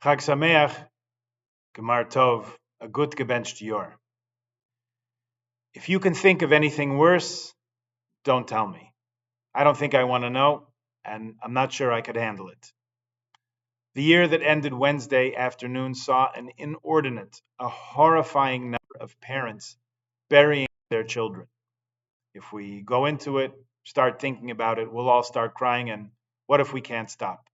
Chag Sameach, Gemar Tov, a gut gebencht Yor. If you can think of anything worse, don't tell me. I don't think I want to know, and I'm not sure I could handle it. The year that ended Wednesday afternoon saw an inordinate, a horrifying number of parents burying their children. If we go into it, start thinking about it, we'll all start crying, and what if we can't stop?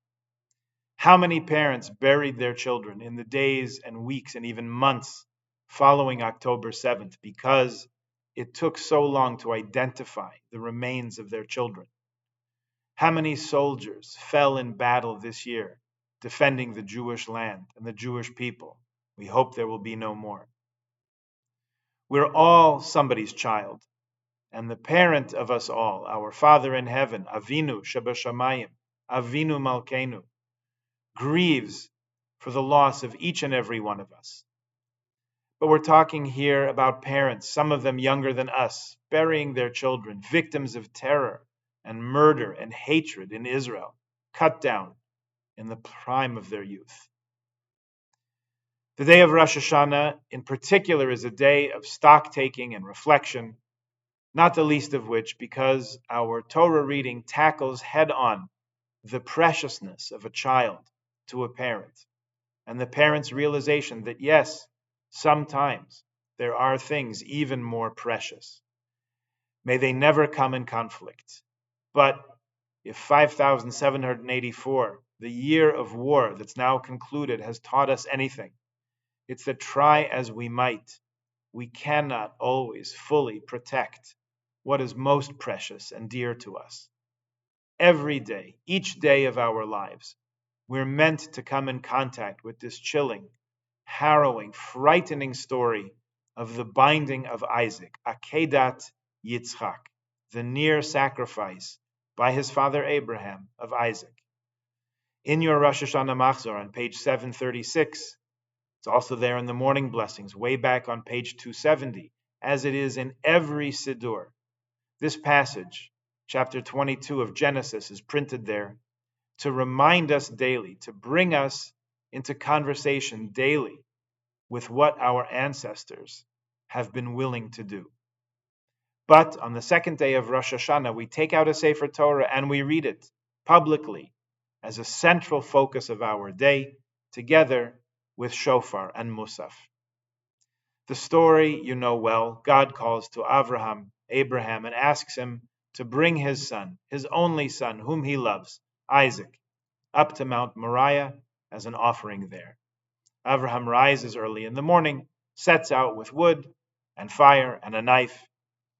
How many parents buried their children in the days and weeks and even months following October 7th because it took so long to identify the remains of their children? How many soldiers fell in battle this year defending the Jewish land and the Jewish people? We hope there will be no more. We're all somebody's child, and the parent of us all, our Father in heaven, Avinu Shebashamayim, Avinu Malkeinu, grieves for the loss of each and every one of us. But we're talking here about parents, some of them younger than us, burying their children, victims of terror and murder and hatred in Israel, cut down in the prime of their youth. The day of Rosh Hashanah, in particular, is a day of stock-taking and reflection, not the least of which because our Torah reading tackles head-on the preciousness of a child to a parent, and the parent's realization that, yes, sometimes there are things even more precious. May they never come in conflict. But if 5,784, the year of war that's now concluded, has taught us anything, it's that try as we might, we cannot always fully protect what is most precious and dear to us. Every day, each day of our lives, we're meant to come in contact with this chilling, harrowing, frightening story of the binding of Isaac, Akedat Yitzchak, the near sacrifice by his father Abraham of Isaac. In your Rosh Hashanah Machzor on page 736, it's also there in the morning blessings, way back on page 270, as it is in every Siddur. This passage, chapter 22 of Genesis, is printed there to remind us daily, to bring us into conversation daily with what our ancestors have been willing to do. But on the second day of Rosh Hashanah, we take out a Sefer Torah and we read it publicly as a central focus of our day, together with shofar and musaf. The story you know well. God calls to Abraham, and asks him to bring his son, his only son, whom he loves, Isaac, up to Mount Moriah as an offering there. Abraham rises early in the morning, sets out with wood and fire and a knife.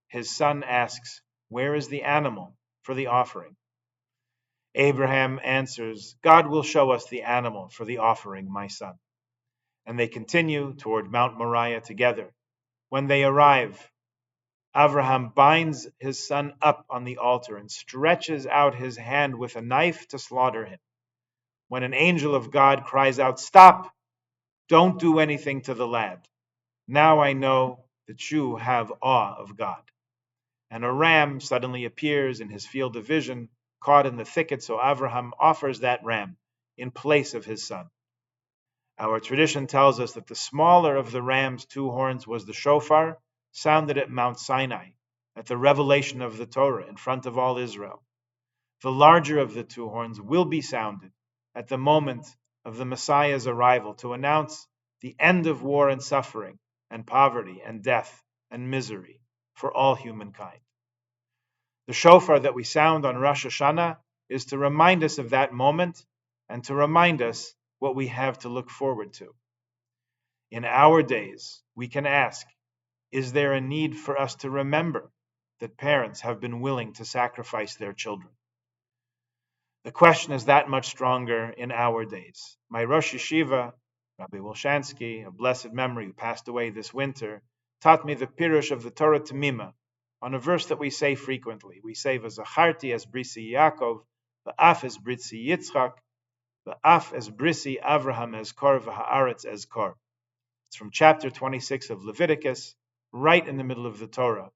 His son asks, "Where is the animal for the offering?" Abraham answers, "God will show us the animal for the offering, my son." And they continue toward Mount Moriah together. When they arrive, Abraham binds his son up on the altar and stretches out his hand with a knife to slaughter him. When an angel of God cries out, "Stop! Don't do anything to the lad. Now I know that you have awe of God." And a ram suddenly appears in his field of vision, caught in the thicket, so Abraham offers that ram in place of his son. Our tradition tells us that the smaller of the ram's two horns was the shofar, sounded at Mount Sinai, at the revelation of the Torah in front of all Israel. The larger of the two horns will be sounded at the moment of the Messiah's arrival to announce the end of war and suffering and poverty and death and misery for all humankind. The shofar that we sound on Rosh Hashanah is to remind us of that moment and to remind us what we have to look forward to. In our days, we can ask, is there a need for us to remember that parents have been willing to sacrifice their children? The question is that much stronger in our days. My Rosh Yeshiva, Rabbi Wolshansky, of blessed memory, who passed away this winter, taught me the Pirush of the Torah Temima on a verse that we say frequently. We say, "V'zacharti es brisi Yaakov, v'af es brisi Yitzchak, v'af es brisi Avraham es kor, v'ha'aretz es kor." It's from chapter 26 of Leviticus, right in the middle of the Torah.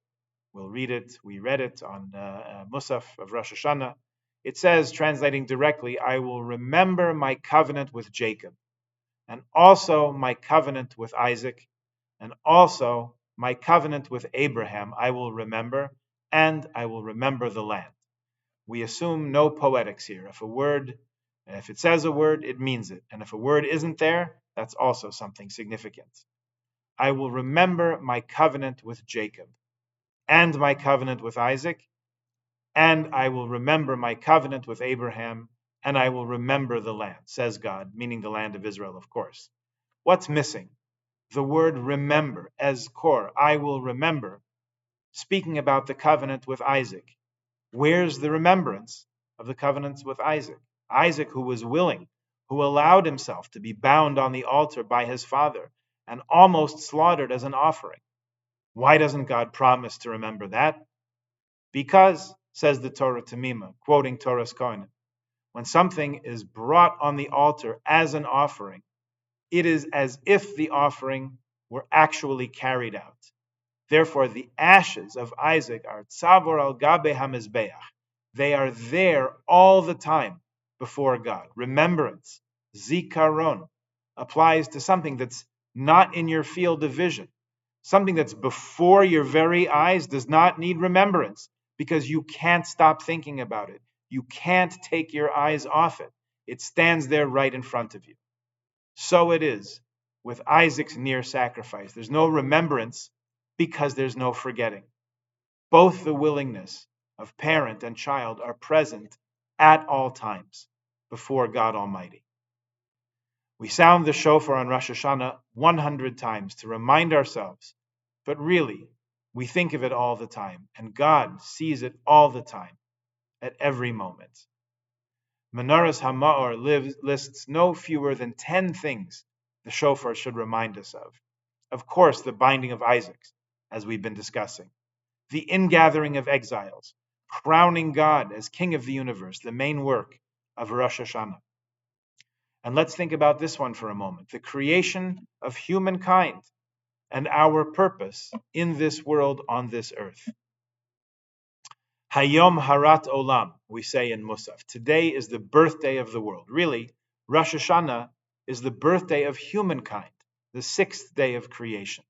We'll read it. We read it on Musaf of Rosh Hashanah. It says, translating directly, "I will remember my covenant with Jacob, and also my covenant with Isaac, and also my covenant with Abraham I will remember, and I will remember the land. We assume no poetics here. If it says a word, it means it. And if a word isn't there, that's also something significant. I will remember my covenant with Jacob, and my covenant with Isaac, and I will remember my covenant with Abraham, and I will remember the land, says God, meaning the land of Israel, of course. What's missing? The word remember, as core, I will remember, speaking about the covenant with Isaac. Where's the remembrance of the covenants with Isaac? Isaac, who was willing, who allowed himself to be bound on the altar by his father and almost slaughtered as an offering. Why doesn't God promise to remember that? Because, says the Torah Tamima, quoting Torah's Kohen, when something is brought on the altar as an offering, it is as if the offering were actually carried out. Therefore, the ashes of Isaac are tzavor al gabe hamizbeach. They are there all the time before God. Remembrance, zikaron, applies to something that's not in your field of vision. Something that's before your very eyes does not need remembrance because you can't stop thinking about it. You can't take your eyes off it. It stands there right in front of you. So it is with Isaac's near sacrifice. There's no remembrance because there's no forgetting. Both the willingness of parent and child are present at all times before God Almighty. We sound the shofar on Rosh Hashanah 100 times to remind ourselves, but really, we think of it all the time, and God sees it all the time, at every moment. Menorahs HaMa'or lists no fewer than 10 things the shofar should remind us of. Of course, the binding of Isaac, as we've been discussing, the ingathering of exiles, crowning God as King of the universe, the main work of Rosh Hashanah. And let's think about this one for a moment, the creation of humankind and our purpose in this world on this earth. Hayom Harat Olam, we say in Musaf. Today is the birthday of the world. Really, Rosh Hashanah is the birthday of humankind, the 6th day of creation.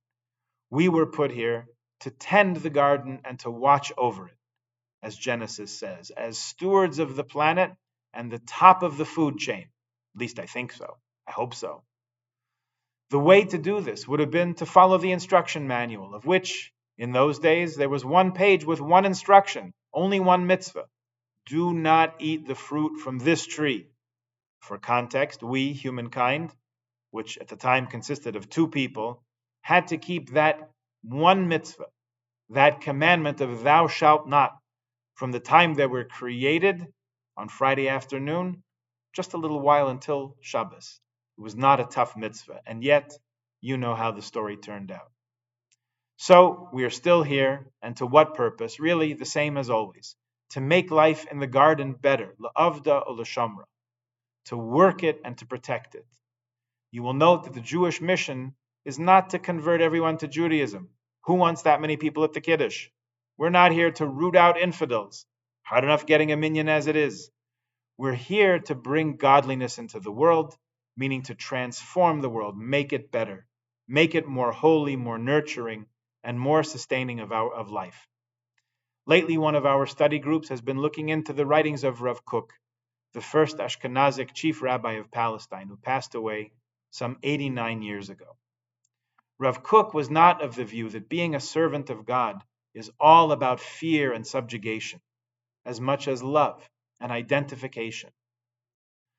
We were put here to tend the garden and to watch over it, as Genesis says, as stewards of the planet and the top of the food chain. At least I think so. I hope so. The way to do this would have been to follow the instruction manual, of which, in those days, there was one page with one instruction, only one mitzvah. Do not eat the fruit from this tree. For context, we, humankind, which at the time consisted of 2 people, had to keep that one mitzvah, that commandment of thou shalt not, from the time they were created on Friday afternoon, just a little while until Shabbos. It was not a tough mitzvah, and yet you know how the story turned out. So we are still here, and to what purpose? Really the same as always, to make life in the garden better, la'avda or l'shamra, to work it and to protect it. You will note that the Jewish mission is not to convert everyone to Judaism. Who wants that many people at the Kiddush? We're not here to root out infidels. Hard enough getting a minyan as it is. We're here to bring godliness into the world, meaning to transform the world, make it better, make it more holy, more nurturing, and more sustaining of life. Lately, one of our study groups has been looking into the writings of Rav Kook, the first Ashkenazic chief rabbi of Palestine, who passed away some 89 years ago. Rav Kook was not of the view that being a servant of God is all about fear and subjugation, as much as love and identification.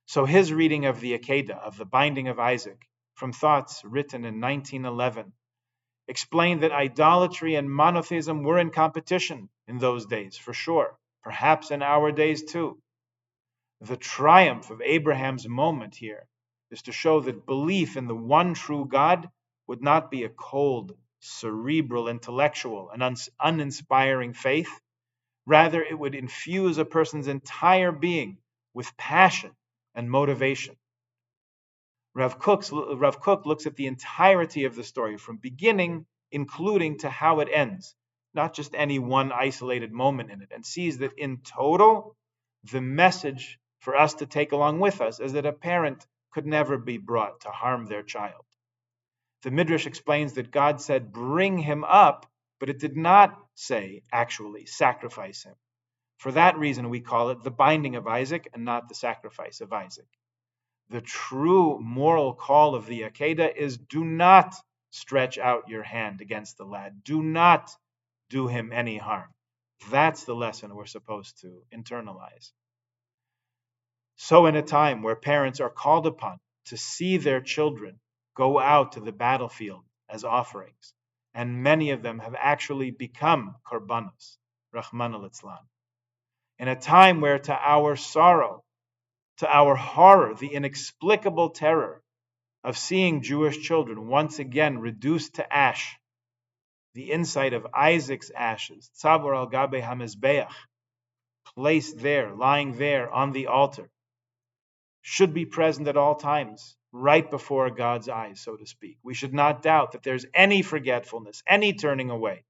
So his reading of the Akedah, of the binding of Isaac, from thoughts written in 1911, explained that idolatry and monotheism were in competition in those days, for sure, perhaps in our days too. The triumph of Abraham's moment here is to show that belief in the one true God would not be a cold, cerebral, intellectual, and uninspiring faith. Rather, it would infuse a person's entire being with passion and motivation. Rav Kook looks at the entirety of the story from beginning, including to how it ends, not just any one isolated moment in it, and sees that in total, the message for us to take along with us is that a parent could never be brought to harm their child. The Midrash explains that God said, bring him up, but it did not say, actually, sacrifice him. For that reason, we call it the binding of Isaac and not the sacrifice of Isaac. The true moral call of the Akedah is do not stretch out your hand against the lad. Do not do him any harm. That's the lesson we're supposed to internalize. So, in a time where parents are called upon to see their children go out to the battlefield as offerings, and many of them have actually become korbanos, Rahman al-Islam, in a time where to our sorrow, to our horror, the inexplicable terror of seeing Jewish children once again reduced to ash, the insight of Isaac's ashes, tzavor al gabe hamizbeach, placed there, lying there on the altar, should be present at all times, right before God's eyes, so to speak. We should not doubt that there's any forgetfulness, any turning away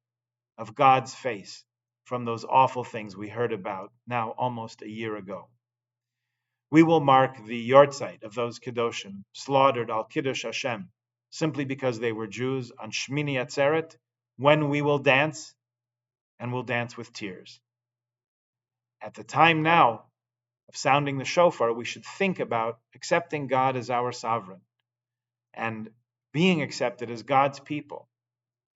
of God's face from those awful things we heard about now almost a year ago. We will mark the yortzeit of those Kedoshim slaughtered al Kiddush Hashem simply because they were Jews on Shmini Atzeret, when we will dance, and will dance with tears. At the time now of sounding the shofar, we should think about accepting God as our sovereign and being accepted as God's people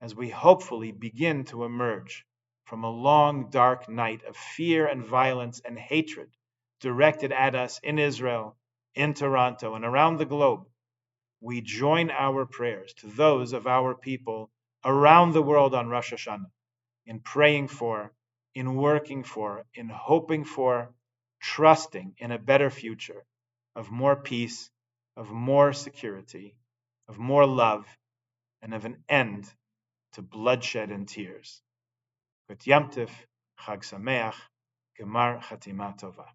as we hopefully begin to emerge from a long, dark night of fear and violence and hatred directed at us in Israel, in Toronto, and around the globe. We join our prayers to those of our people around the world on Rosh Hashana in praying for, in working for, in hoping for, trusting in a better future of more peace, of more security, of more love, and of an end to bloodshed and tears. But Yom Tif, Chag Sameach, Gemar Chatima Tova.